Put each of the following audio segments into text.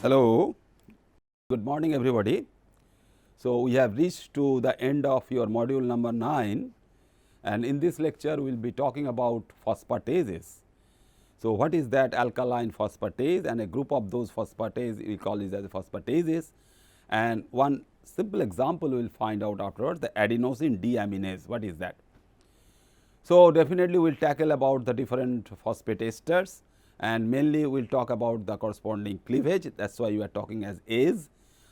Hello, good morning everybody. So, we have reached to the end of your module number 9, and in this lecture we will be talking about phosphatases. So, what is that alkaline phosphatase, and a group of those phosphatase we call it as phosphatases, and one simple example we will find out afterwards, the adenosine deaminase. What is that? So, definitely we will tackle about the different phosphate esters, and mainly we will talk about the corresponding cleavage. That is why we are talking as ACE,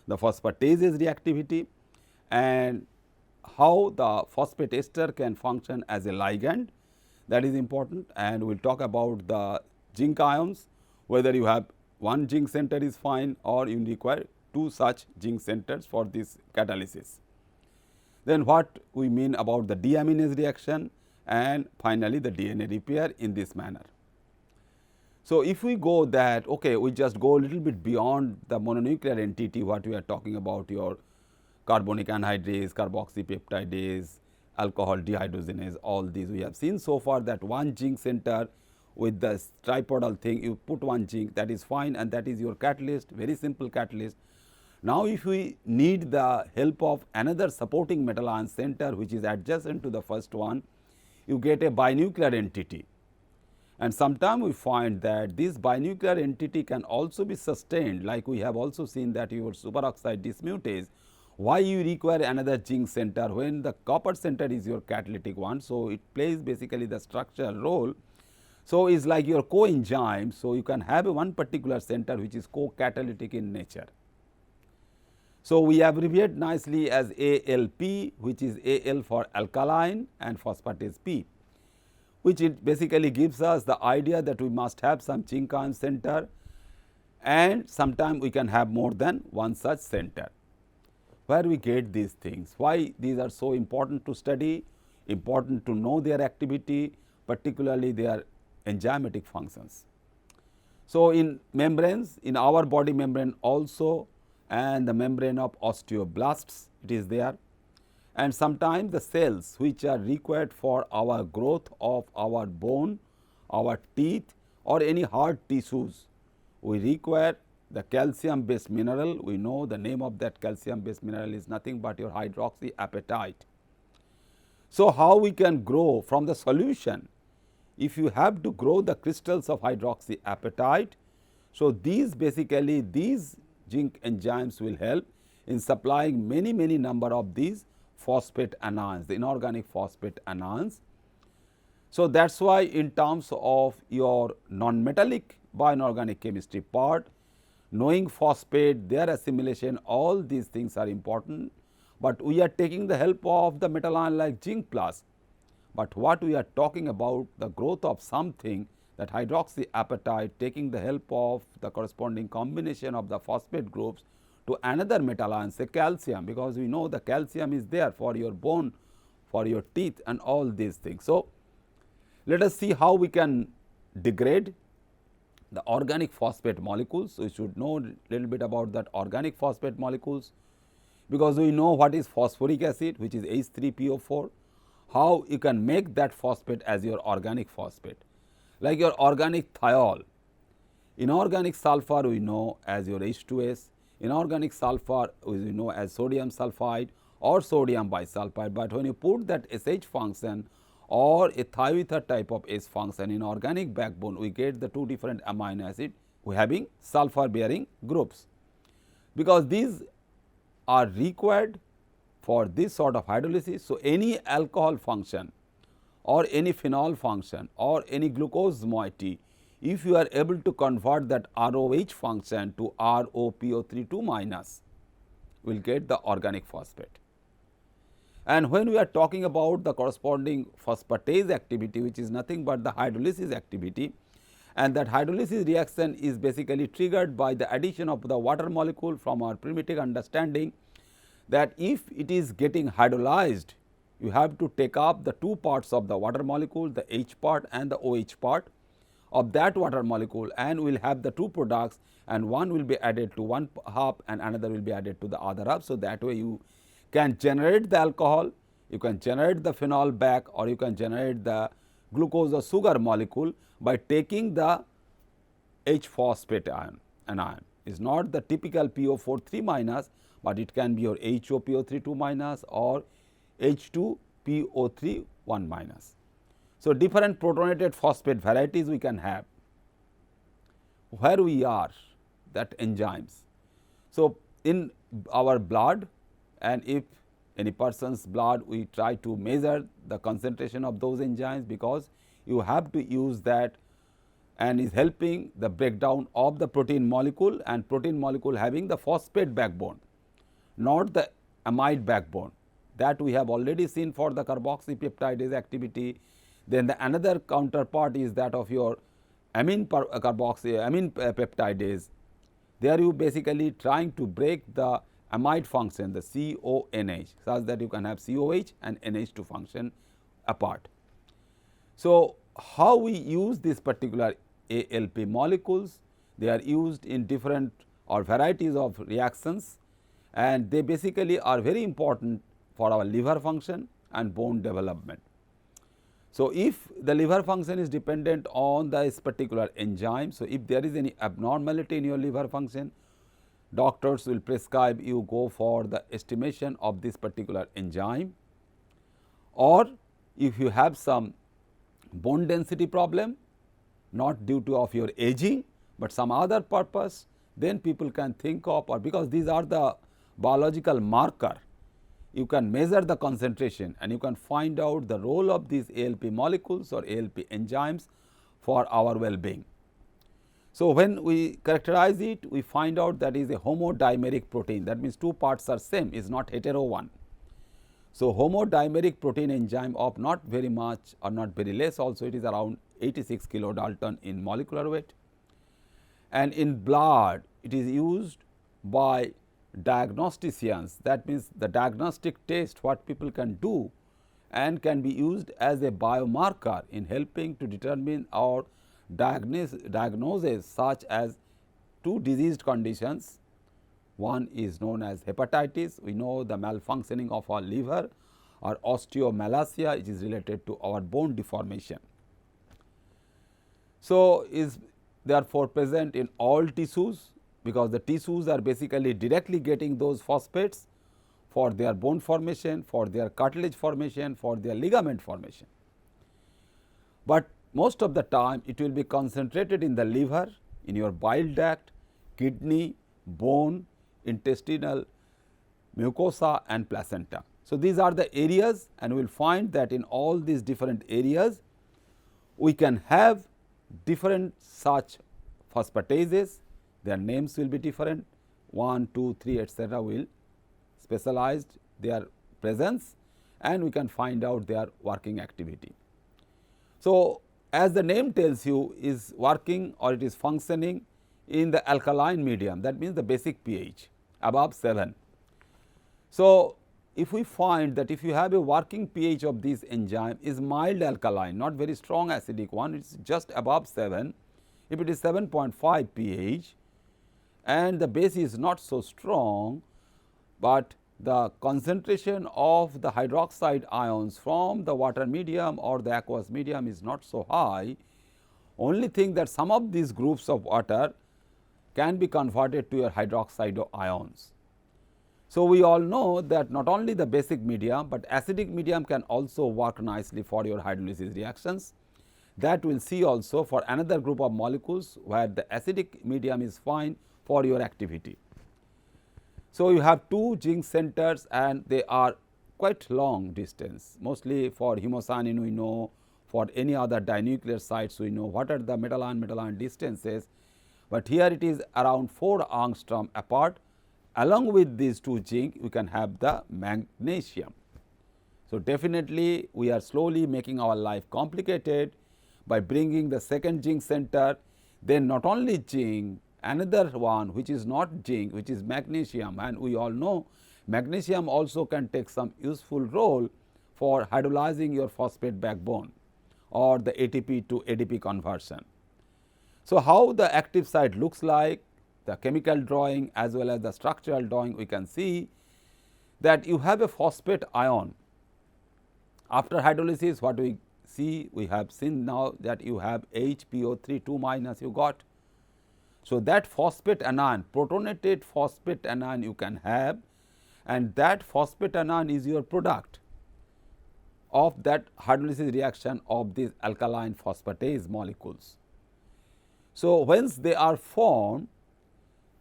the phosphatases reactivity, and how the phosphate ester can function as a ligand, that is important, and we will talk about the zinc ions, whether you have one zinc center is fine or you require 2 such zinc centers for this catalysis. Then what we mean about the deaminase reaction, and finally the DNA repair in this manner. So, if we go that we just go a little bit beyond the mononuclear entity, what we are talking about, your carbonic anhydrase, carboxypeptidase, alcohol dehydrogenase, all these we have seen so far that one zinc center with the tripodal thing, you put one zinc, that is fine, and that is your catalyst, very simple catalyst. Now, if we need the help of another supporting metal ion center which is adjacent to the first one, you get a binuclear entity. And sometimes we find that this binuclear entity can also be sustained, like we have also seen that your superoxide dismutase, why you require another zinc center when the copper center is your catalytic one. So, it plays basically the structural role. So, it is like your coenzyme. So, you can have one particular center which is co-catalytic in nature. So, we abbreviate nicely as ALP, which is AL for alkaline and phosphatase P, which it basically gives us the idea that we must have some zinc ion center, and sometimes we can have more than one such center. Where we get these things? Why these are so important to study, important to know their activity, particularly their enzymatic functions. So, in membranes, in our body membrane also, and the membrane of osteoblasts, it is there, and sometimes the cells which are required for our growth of our bone, our teeth, or any hard tissues, we require the calcium based mineral. We know the name of that calcium based mineral is nothing but your hydroxyapatite. So, how we can grow from the solution? If you have to grow the crystals of hydroxyapatite, so these basically these zinc enzymes will help in supplying many number of these phosphate anions, the inorganic phosphate anions. So, that is why in terms of your non-metallic bioinorganic chemistry part, knowing phosphate, their assimilation, all these things are important, but we are taking the help of the metal ion like zinc plus. But what we are talking about, the growth of something, that hydroxyapatite taking the help of the corresponding combination of the phosphate groups to another metal ion, say calcium, because we know the calcium is there for your bone, for your teeth, and all these things. So, let us see how we can degrade the organic phosphate molecules. We should know a little bit about that organic phosphate molecules, because we know what is phosphoric acid, which is H3PO4, how you can make that phosphate as your organic phosphate, like your organic thiol. Inorganic sulfur we know as your H2S, inorganic sulfur we know as sodium sulphide or sodium bisulfide, but when you put that SH function or a thioether type of S function in organic backbone, we get the 2 different amino acid we having sulfur bearing groups, because these are required for this sort of hydrolysis. So, any alcohol function or any phenol function or any glucose moiety, if you are able to convert that ROH function to ROPO32 minus, we will get the organic phosphate. And when we are talking about the corresponding phosphatase activity, which is nothing but the hydrolysis activity, and that hydrolysis reaction is basically triggered by the addition of the water molecule from our primitive understanding, that if it is getting hydrolyzed, you have to take up the 2 parts of the water molecule, the H part and the OH part of that water molecule, and we will have the 2 products, and one will be added to one half and another will be added to the other half. So, that way you can generate the alcohol, you can generate the phenol back, or you can generate the glucose or sugar molecule by taking the H phosphate anion. is not the typical PO4 3 minus, but it can be your HOPO3 2 minus or H2PO3 1 minus. So, different protonated phosphate varieties we can have. Where we are, that enzymes. So, in our blood, and if any person's blood, we try to measure the concentration of those enzymes, because you have to use that, and is helping the breakdown of the protein molecule, and protein molecule having the phosphate backbone, not the amide backbone. That we have already seen for the carboxypeptidase activity. Then the another counterpart is that of your amine peptidase. There you basically trying to break the amide function, the CONH, such that you can have COH and NH to function apart. So, how we use this particular ALP molecules? They are used in different or varieties of reactions, and they basically are very important for our liver function and bone development. So, if the liver function is dependent on this particular enzyme, so if there is any abnormality in your liver function, doctors will prescribe you go for the estimation of this particular enzyme, or if you have some bone density problem, not due to of your aging, but some other purpose, then people can think of, or because these are the biological marker, you can measure the concentration and you can find out the role of these ALP molecules or ALP enzymes for our well-being. So, when we characterize it, we find out that is a homodimeric protein, that means two parts are same, is not hetero one. So, homodimeric protein enzyme of not very much or not very less, also it is around 86 kilodalton in molecular weight, and in blood it is used by diagnosticians. That means the diagnostic test what people can do and can be used as a biomarker in helping to determine or diagnosis such as two diseased conditions. One is known as hepatitis, we know the malfunctioning of our liver, or osteomalacia, which is related to our bone deformation. So, is therefore present in all tissues, because the tissues are basically directly getting those phosphates for their bone formation, for their cartilage formation, for their ligament formation. But most of the time it will be concentrated in the liver, in your bile duct, kidney, bone, intestinal mucosa and placenta. So, these are the areas, and we will find that in all these different areas we can have different such phosphatases. Their names will be different, 1, 2, 3 etc. will specialized their presence, and we can find out their working activity. So, as the name tells you, is working or it is functioning in the alkaline medium, that means the basic pH above 7. So, if we find that if you have a working pH of this enzyme is mild alkaline, not very strong acidic one, it is just above 7. If it is 7.5 pH and the base is not so strong, but the concentration of the hydroxide ions from the water medium or the aqueous medium is not so high, only thing that some of these groups of water can be converted to your hydroxide ions. So, we all know that not only the basic medium, but acidic medium can also work nicely for your hydrolysis reactions. That we will see also for another group of molecules where the acidic medium is fine for your activity. So, you have two zinc centers and they are quite long distance, mostly for hemocyanin we know, for any other dinuclear sites we know what are the metal ion distances, but here it is around 4 angstrom apart. Along with these two zinc we can have the magnesium. So, definitely we are slowly making our life complicated by bringing the second zinc center, then not only zinc, another one which is not zinc, which is magnesium, and we all know magnesium also can take some useful role for hydrolyzing your phosphate backbone or the ATP to ADP conversion. So, how the active site looks like, the chemical drawing as well as the structural drawing, we can see that you have a phosphate ion. After hydrolysis, what we see, we have seen now that you have HPO3 2 minus you got. So, that phosphate anion, protonated phosphate anion you can have, and that phosphate anion is your product of that hydrolysis reaction of these alkaline phosphatase molecules. So, once they are formed,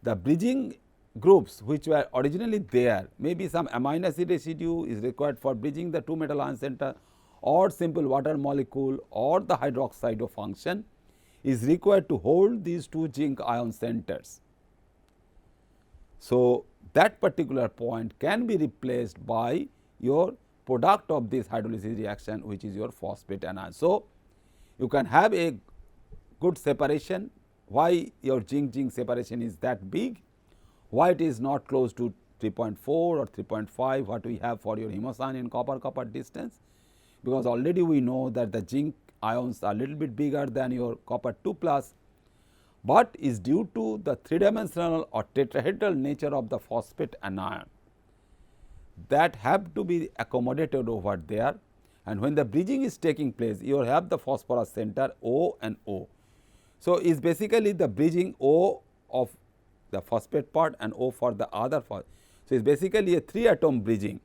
the bridging groups which were originally there, maybe some amino acid residue is required for bridging the two metal ion center, or simple water molecule, or the hydroxide function is required to hold these two zinc ion centers. So, that particular point can be replaced by your product of this hydrolysis reaction, which is your phosphate anion. So, you can have a good separation. Why your zinc separation is that big? Why it is not close to 3.4 or 3.5 what we have for your hemocyanin copper distance? Because already we know that the zinc ions are little bit bigger than your copper 2 plus, but is due to the 3-dimensional or tetrahedral nature of the phosphate anion that have to be accommodated over there, and when the bridging is taking place, you have the phosphorus center O and O. So, is basically the bridging O of the phosphate part and O for the other phosphate. So, it is basically a 3-atom bridging,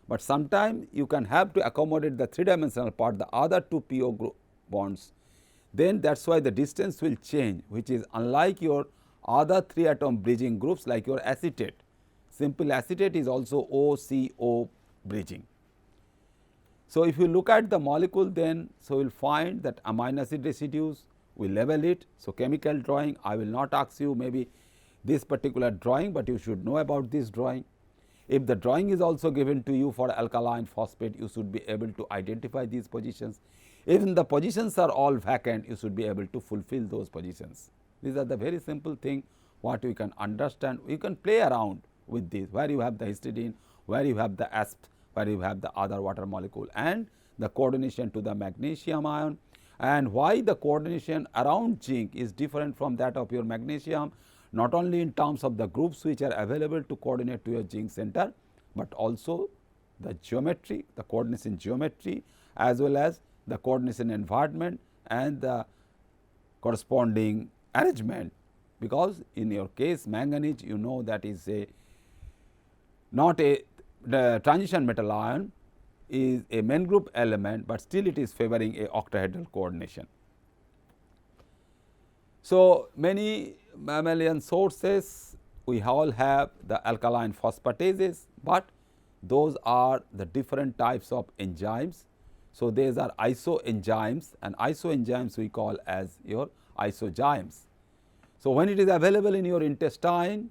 but sometimes you can have to accommodate the 3-dimensional part, the other two PO group bonds. Then that is why the distance will change, which is unlike your other 3-atom bridging groups like your acetate. Simple acetate is also OCO bridging. So, if you look at the molecule, then so you will find that amino acid residues, we label it. So, chemical drawing, I will not ask you maybe this particular drawing, but you should know about this drawing. If the drawing is also given to you for alkaline phosphate, you should be able to identify these positions. Even the positions are all vacant, you should be able to fulfill those positions. These are the very simple thing what you can understand. You can play around with this, where you have the histidine, where you have the asp, where you have the other water molecule, and the coordination to the magnesium ion, and why the coordination around zinc is different from that of your magnesium, not only in terms of the groups which are available to coordinate to your zinc center, but also the geometry, the coordination geometry, as well as the coordination environment and the corresponding arrangement, because in your case manganese, you know that is a not a the transition metal ion, is a main group element, but still it is favoring a octahedral coordination. So, many mammalian sources we all have the alkaline phosphatases, but those are the different types of enzymes. So, these are isoenzymes, and isoenzymes we call as your isozymes. So, when it is available in your intestine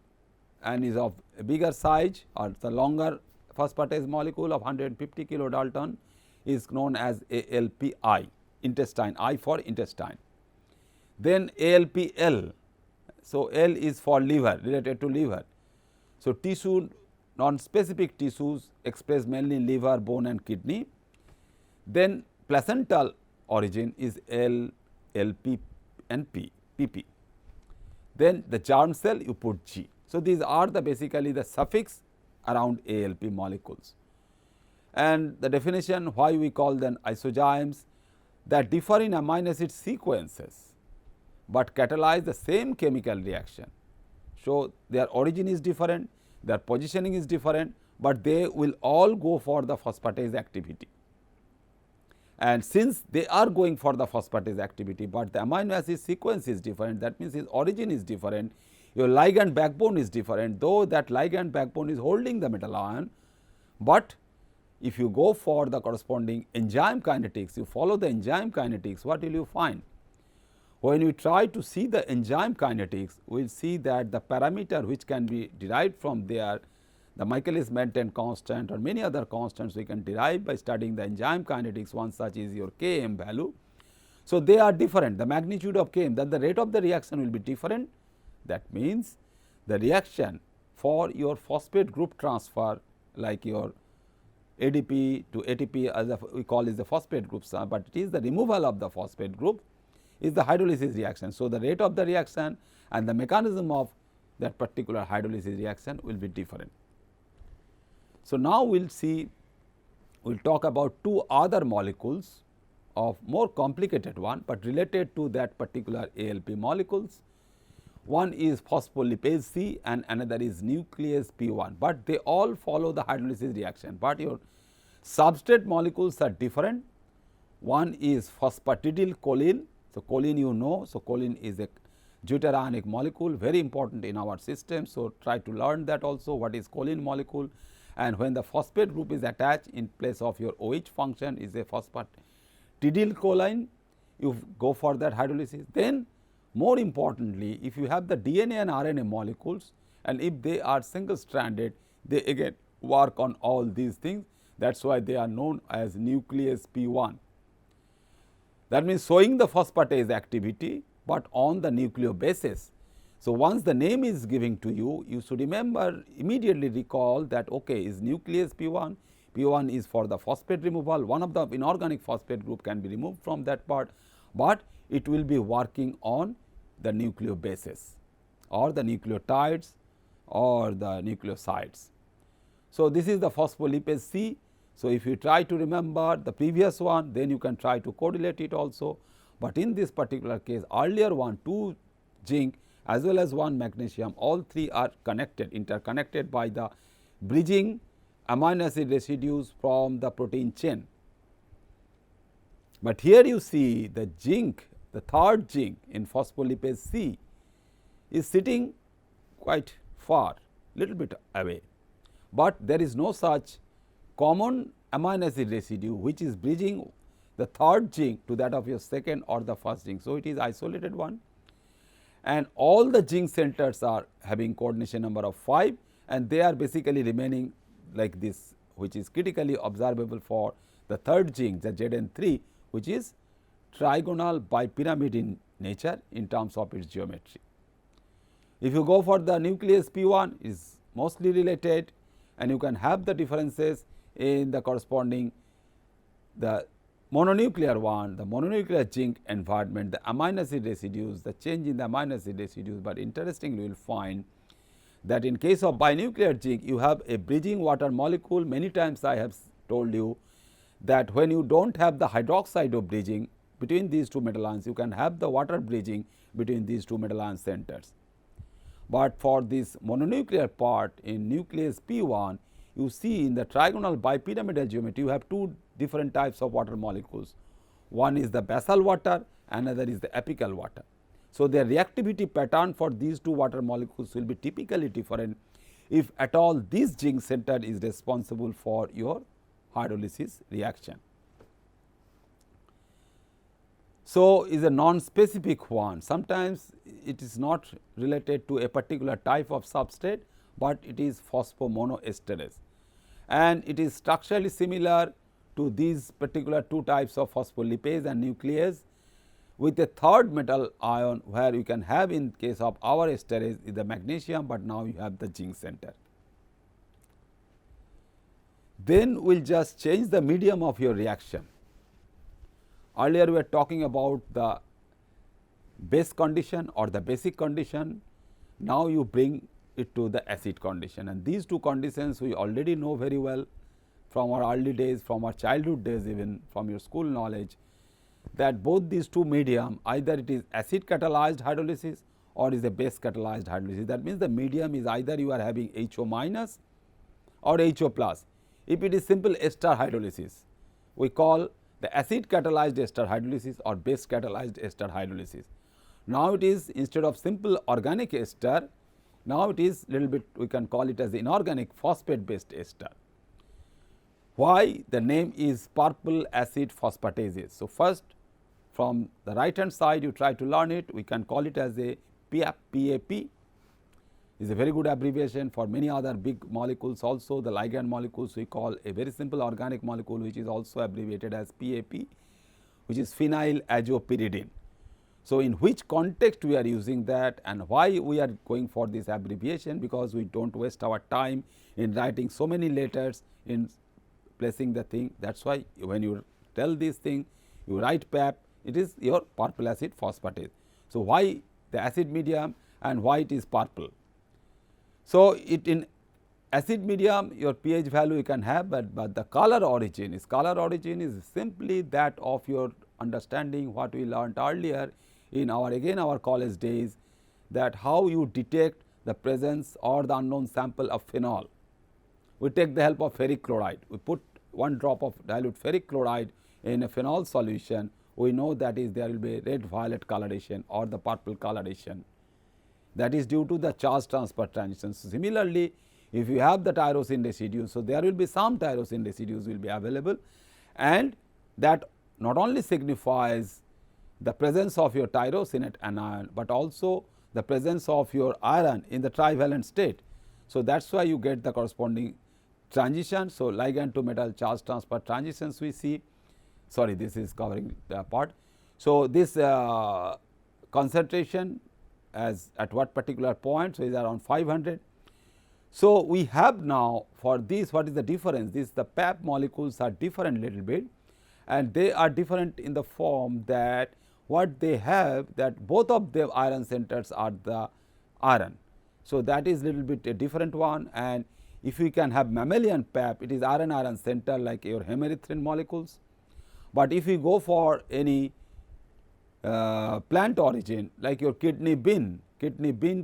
and is of a bigger size or the longer phosphatase molecule of 150 kilodalton is known as ALPI, intestine, I for intestine. Then ALPL, so L is for liver, related to liver. So, tissue, non-specific tissues express mainly liver, bone and kidney. Then placental origin is L, LP and PP. Then the germ cell you put G. So, these are the basically the suffix around ALP molecules. And the definition why we call them isozymes, that differ in amino acid sequences, but catalyze the same chemical reaction. So, their origin is different, their positioning is different, but they will all go for the phosphatase activity. And since they are going for the phosphatase activity, but the amino acid sequence is different, that means its origin is different, your ligand backbone is different, though that ligand backbone is holding the metal ion, but if you go for the corresponding enzyme kinetics, you follow the enzyme kinetics, what will you find? When we try to see the enzyme kinetics, we will see that the parameter which can be derived from there, the Michaelis-Menten constant or many other constants we can derive by studying the enzyme kinetics, one such is your Km value. So, they are different, the magnitude of Km, then the rate of the reaction will be different. That means the reaction for your phosphate group transfer, like your ADP to ATP, as we call is the phosphate groups, but it is the removal of the phosphate group is the hydrolysis reaction. So, the rate of the reaction and the mechanism of that particular hydrolysis reaction will be different. So, now we will see, we will talk about two other molecules of more complicated one, but related to that particular ALP molecules. one is phospholipase C and another is nuclease P1, but they all follow the hydrolysis reaction, but your substrate molecules are different. One is phosphatidylcholine. So, choline you know. So, choline is a deuterionic molecule, very important in our system. So, try to learn that also, what is choline molecule, and when the phosphate group is attached in place of your OH function is a phosphatidylcholine, you go for that hydrolysis. Then more importantly, if you have the DNA and RNA molecules and if they are single stranded, they again work on all these things. That is why they are known as nuclease P1. That means showing the phosphatase activity, but on the nucleobases. So, once the name is given to you, you should remember, immediately recall that okay, is nuclease P1, P1 is for the phosphate removal, one of the inorganic phosphate group can be removed from that part, but it will be working on the nucleobases or the nucleotides or the nucleosides. So, this is the phospholipase C. So, if you try to remember the previous one, then you can try to correlate it also, but in this particular case earlier one 2 zinc as well as 1 magnesium, all 3 are connected, interconnected by the bridging amino acid residues from the protein chain. But here you see the zinc, the third zinc in phospholipase C is sitting quite far, little bit away, but there is no such common amino acid residue which is bridging the third zinc to that of your second or the first zinc. So, it is isolated one, and all the zinc centers are having coordination number of 5 and they are basically remaining like this, which is critically observable for the third zinc, the Zn3, which is trigonal bipyramid in nature in terms of its geometry. If you go for the nuclease P1 is mostly related, and you can have the differences in the corresponding the mononuclear one, the mononuclear zinc environment, the amino acid residues, the change in the amino acid residues, but interestingly you will find that in case of binuclear zinc you have a bridging water molecule. Many times I have told you that when you do not have the hydroxide of bridging between these two metal ions, you can have the water bridging between these two metal ion centers. But for this mononuclear part in nuclease P1, you see in the trigonal bipyramidal geometry you have 2 different types of water molecules. One is the basal water, another is the apical water. So, their reactivity pattern for these 2 water molecules will be typically different if at all this zinc center is responsible for your hydrolysis reaction. So, is a non-specific one. Sometimes it is not related to a particular type of substrate, but it is phosphomonoesterase, and it is structurally similar to these particular 2 types of phospholipase and nuclease, with a third metal ion where you can have in case of our esterase is the magnesium, but now you have the zinc center. Then we will just change the medium of your reaction. Earlier we were talking about the base condition or the basic condition, now you bring it to the acid condition, and these 2 conditions we already know very well from our early days, from our childhood days, even from your school knowledge, that both these 2 medium, either it is acid catalyzed hydrolysis or is a base catalyzed hydrolysis. That means the medium is either you are having HO minus or HO plus. If it is simple ester hydrolysis, we call the acid catalyzed ester hydrolysis or base catalyzed ester hydrolysis. Now it is instead of simple organic ester, now it is little bit we can call it as inorganic phosphate based ester. Why? The name is purple acid phosphatases. So, first from the right hand side you try to learn it, we can call it as a PAP is a very good abbreviation for many other big molecules also. The ligand molecules we call a very simple organic molecule which is also abbreviated as PAP, which is phenyl azopyridine. So, in which context we are using that and why we are going for this abbreviation, because we do not waste our time in writing so many letters in placing the thing. That is why when you tell this thing you write PAP, it is your purple acid phosphatase. So, why the acid medium and why it is purple? So, it in acid medium your pH value you can have, but the color origin is simply that of your understanding what we learnt earlier in our again our college days, that how you detect the presence or the unknown sample of phenol. We take the help of ferric chloride. We put one drop of dilute ferric chloride in a phenol solution. We know that is there will be red violet coloration or the purple coloration. That is due to the charge transfer transitions. Similarly, if you have the tyrosine residue, so there will be some tyrosine residues will be available, and that not only signifies the presence of your tyrosinate anion, but also the presence of your iron in the trivalent state. So, that is why you get the corresponding transition. So, ligand to metal charge transfer transitions we see, sorry, this is covering the part. So, this concentration as at what particular point, so is around 500. So, we have now for this, what is the difference? This the PAP molecules are different little bit, and they are different in the form that what they have, that both of the iron centers are the iron. So, that is little bit a different one, and if you can have mammalian PAP, it is iron center like your hemerythrin molecules. But if you go for any plant origin like your kidney bean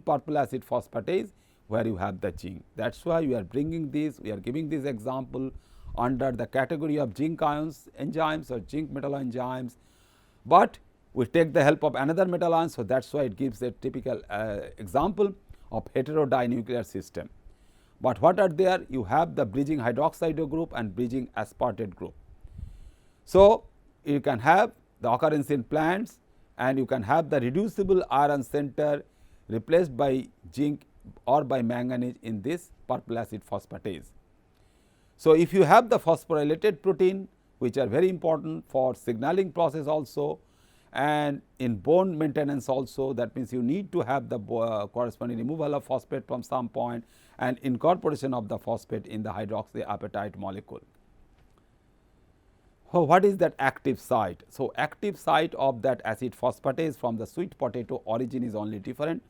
purple acid phosphatase, where you have the zinc. That is why we are bringing this, we are giving this example under the category of zinc ions enzymes or zinc metal enzymes, but we take the help of another metal ion. So, that is why it gives a typical example of heterodinuclear system. But what are there? You have the bridging hydroxide group and bridging aspartate group. So, you can have the occurrence in plants, and you can have the reducible iron center replaced by zinc or by manganese in this purple acid phosphatase. So, if you have the phosphorylated protein, which are very important for signaling process also, and in bone maintenance also, that means you need to have the corresponding removal of phosphate from some point and incorporation of the phosphate in the hydroxyapatite molecule. So, what is that active site? So, active site of that acid phosphatase from the sweet potato origin is only different.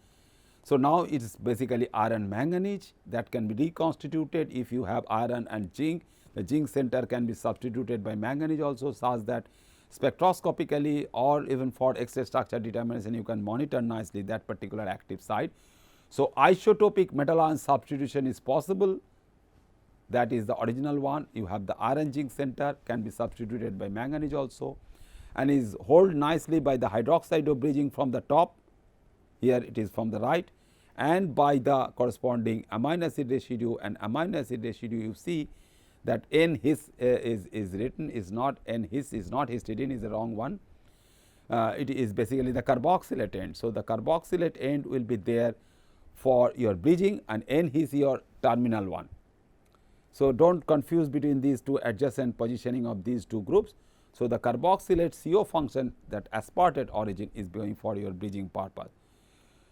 So, now it is basically iron manganese that can be reconstituted if you have iron and zinc. The zinc center can be substituted by manganese also, such that spectroscopically or even for X-ray structure determination you can monitor nicely that particular active site. So, isotopic metal ion substitution is possible, that is the original one. You have the iron zinc center can be substituted by manganese also, and is held nicely by the hydroxide bridging from the top, here it is from the right, and by the corresponding amino acid residue, and amino acid residue you see that N-his is written, is not N-his, is not histidine, is the wrong one. It is basically the carboxylate end. So, the carboxylate end will be there for your bridging, and N-his your terminal one. So, do not confuse between these two adjacent positioning of these two groups. So, the carboxylate CO function, that aspartate origin is going for your bridging purpose.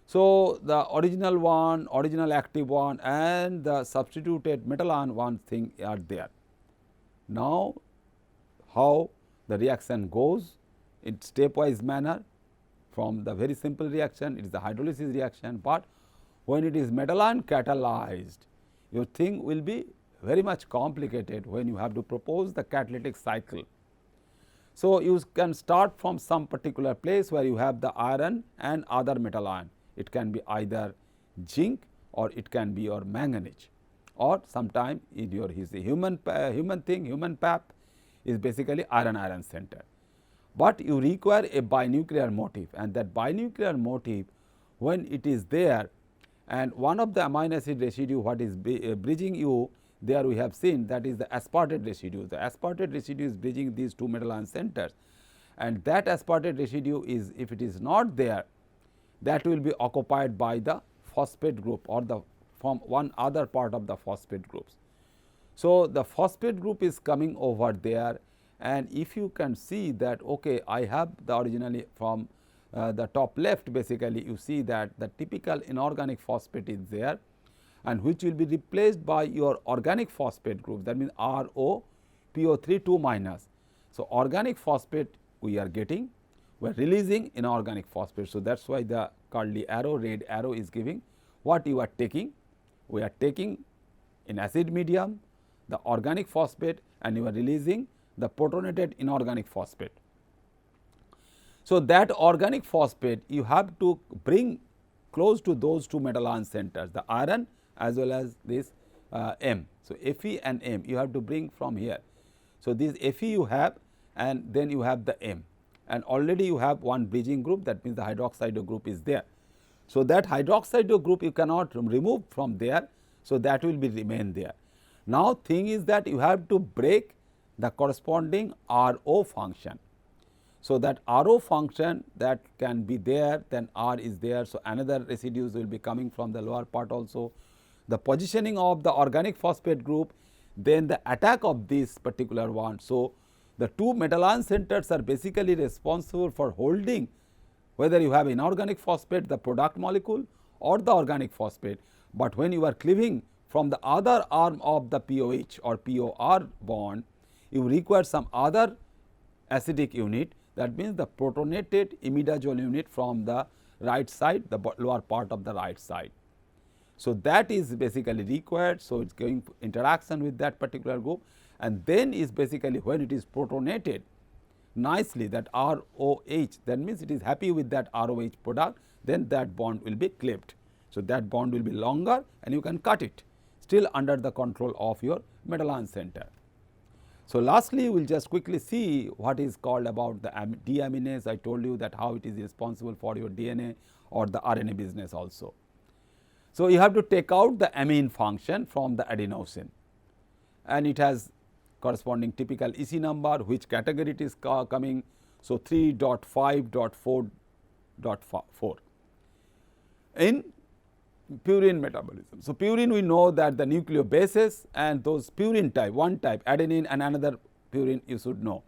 So, the original one, original active one, and the substituted metal ion one thing are there. Now, how the reaction goes in stepwise manner, from the very simple reaction, it is the hydrolysis reaction, but when it is metal ion catalyzed, your thing will be very much complicated when you have to propose the catalytic cycle. So, you can start from some particular place where you have the iron and other metal ion. It can be either zinc or it can be your manganese, or sometime in your human thing, human PAP is basically iron center. But you require a binuclear motif, and that binuclear motif, when it is there, and one of the amino acid residue what is bridging you, there we have seen that is the aspartate residue. The aspartate residue is bridging these two metal ion centers, and that aspartate residue is, if it is not there, that will be occupied by the phosphate group or the from one other part of the phosphate groups. So, the phosphate group is coming over there, and if you can see that okay, I have the originally from the top left, basically you see that the typical inorganic phosphate is there, and which will be replaced by your organic phosphate group, that means RO PO3 2 minus. So, organic phosphate we are getting, we are releasing inorganic phosphate. So, that is why the curly arrow, red arrow is giving what you are taking. We are taking in acid medium the organic phosphate, and you are releasing the protonated inorganic phosphate. So, that organic phosphate you have to bring close to those two metal ion centers, the iron as well as this M. So, Fe and M you have to bring from here. So, this Fe you have, and then you have the M, and already you have one bridging group, that means the hydroxide group is there. So, that hydroxide group you cannot remove from there. So, that will be remain there. Now, thing is that you have to break the corresponding RO function. So, that RO function that can be there, then R is there. So, another residues will be coming from the lower part also. The positioning of the organic phosphate group, then the attack of this particular one. So, the two metal ion centers are basically responsible for holding whether you have inorganic phosphate, the product molecule, or the organic phosphate. But when you are cleaving from the other arm of the POH or POR bond, you require some other acidic unit, that means the protonated imidazole unit from the right side, the lower part of the right side. So, that is basically required. So, it is going interaction with that particular group, and then is basically when it is protonated nicely, that ROH, that means it is happy with that ROH product, then that bond will be cleaved. So, that bond will be longer and you can cut it still under the control of your metal ion center. So, lastly we will just quickly see what is called about the deaminase. I told you that how it is responsible for your DNA or the RNA business also. So, you have to take out the amine function from the adenosine, and it has corresponding typical EC number, which category it is coming. So, 3.5.4.4 in purine metabolism. So, purine we know that the nucleobases and those purine type, one type adenine and another purine you should know.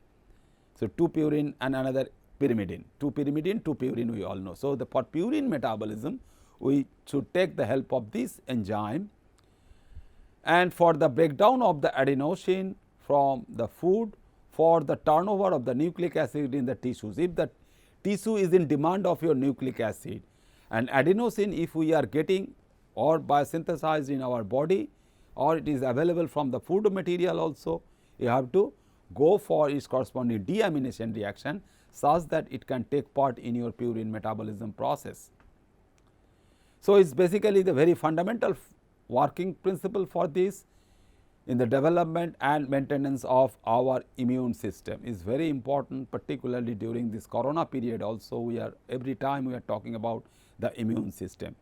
So, 2 purine and another pyrimidine, 2 pyrimidine, 2 purine we all know. So, for purine metabolism we should take the help of this enzyme, and for the breakdown of the adenosine from the food, for the turnover of the nucleic acid in the tissues. If the tissue is in demand of your nucleic acid, and adenosine if we are getting or biosynthesized in our body, or it is available from the food material also, you have to go for its corresponding deamination reaction such that it can take part in your purine metabolism process. So, it is basically the very fundamental working principle for this in the development and maintenance of our immune system is very important, particularly during this corona period also. We are every time we are talking about the immune system.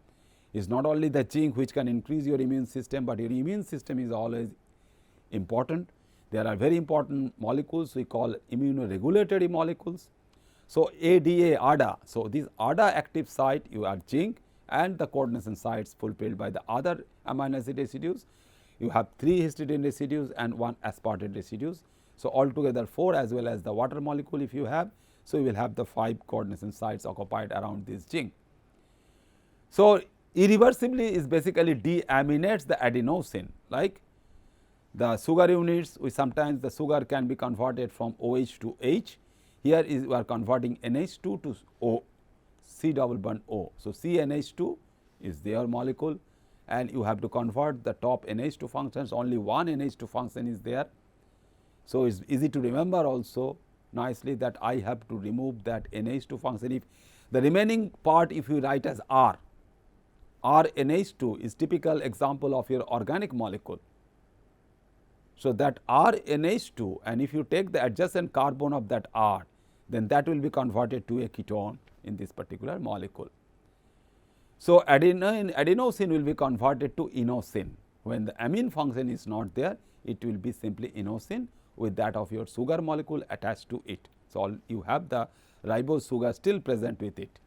It is not only the zinc which can increase your immune system, but your immune system is always important. There are very important molecules we call immunoregulatory molecules. So, ADA. So, this ADA active site you are zinc, and the coordination sites fulfilled by the other amino acid residues. You have 3 histidine residues and 1 aspartate residues. So, altogether 4 as well as the water molecule if you have. So, you will have the 5 coordination sites occupied around this zinc. So, irreversibly is basically deaminates the adenosine, like the sugar units, we sometimes the sugar can be converted from OH to H. Here is we are converting NH2 to O, C double bond O. So, CNH2 is their molecule, and you have to convert the top NH2 functions, only one NH2 function is there. So, it is easy to remember also nicely that I have to remove that NH2 function. If the remaining part if you write as R, RNH2 is typical example of your organic molecule. So, that RNH2, and if you take the adjacent carbon of that R, then that will be converted to a ketone in this particular molecule. So, adenosine will be converted to inosine. When the amine function is not there, it will be simply inosine with that of your sugar molecule attached to it. So, you have the ribose sugar still present with it.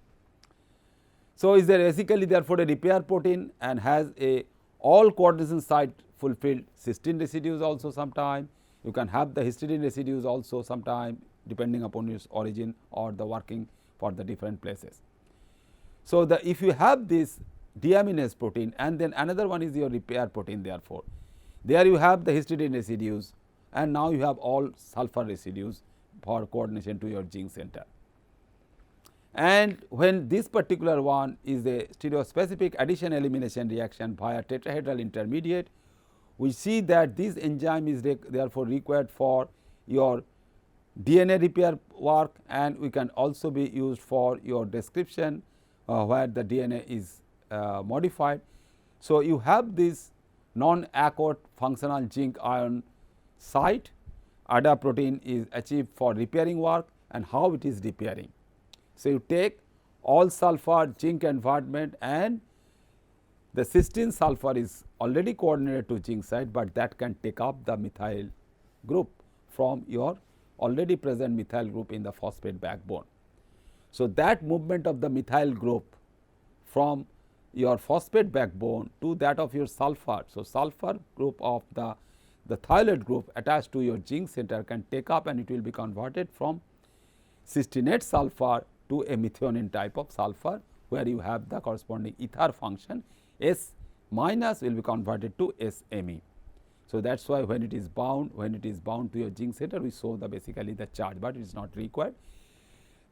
So, is there basically therefore a repair protein and has a all coordination site fulfilled cysteine residues also sometime. You can have the histidine residues also sometime depending upon its origin or the working for the different places. So, if you have this deaminase protein and then another one is your repair protein, therefore, there you have the histidine residues and now you have all sulfur residues for coordination to your zinc center. And when this particular one is a stereospecific addition elimination reaction via tetrahedral intermediate, we see that this enzyme is therefore required for your DNA repair work, and we can also be used for your description where the DNA is modified. So, you have this non-acute functional zinc ion site, ADA protein is achieved for repairing work and how it is repairing. So, you take all sulfur zinc environment and the cysteine sulfur is already coordinated to zinc site, but that can take up the methyl group from your already present methyl group in the phosphate backbone. So, that movement of the methyl group from your phosphate backbone to that of your sulfur. So, sulfur group of the thiolate group attached to your zinc center can take up and it will be converted from cysteinate sulfur to a methionine type of sulfur, where you have the corresponding ether function S minus will be converted to SMe. So, that is why when it is bound to your zinc center, we show the basically the charge, but it is not required.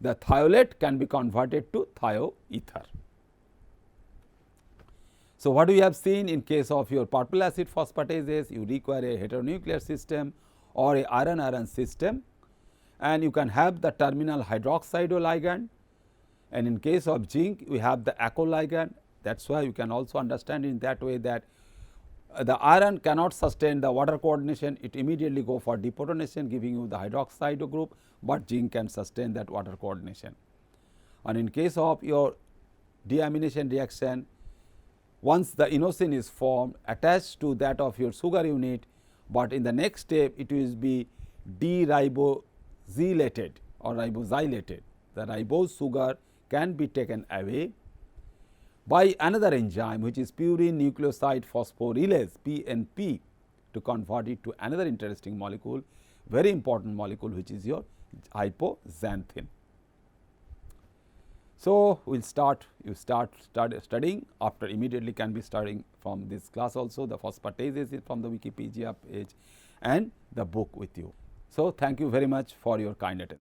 The thiolate can be converted to thioether. So, what we have seen in case of your purple acid phosphatases, you require a heteronuclear system or a iron-iron system, and you can have the terminal hydroxide ligand, and in case of zinc we have the aco ligand. That is why you can also understand in that way that the iron cannot sustain the water coordination, it immediately go for deprotonation giving you the hydroxide group, but zinc can sustain that water coordination. And in case of your deamination reaction, once the inosine is formed attached to that of your sugar unit, but in the next step it will be deribosylated or ribosylated. The ribose sugar can be taken away by another enzyme which is purine nucleoside phosphorylase PNP to convert it to another interesting molecule, very important molecule, which is your hypoxanthine. So, we will start studying after immediately can be studying from this class also the phosphatases from the Wikipedia page and the book with you. So, thank you very much for your kind attention.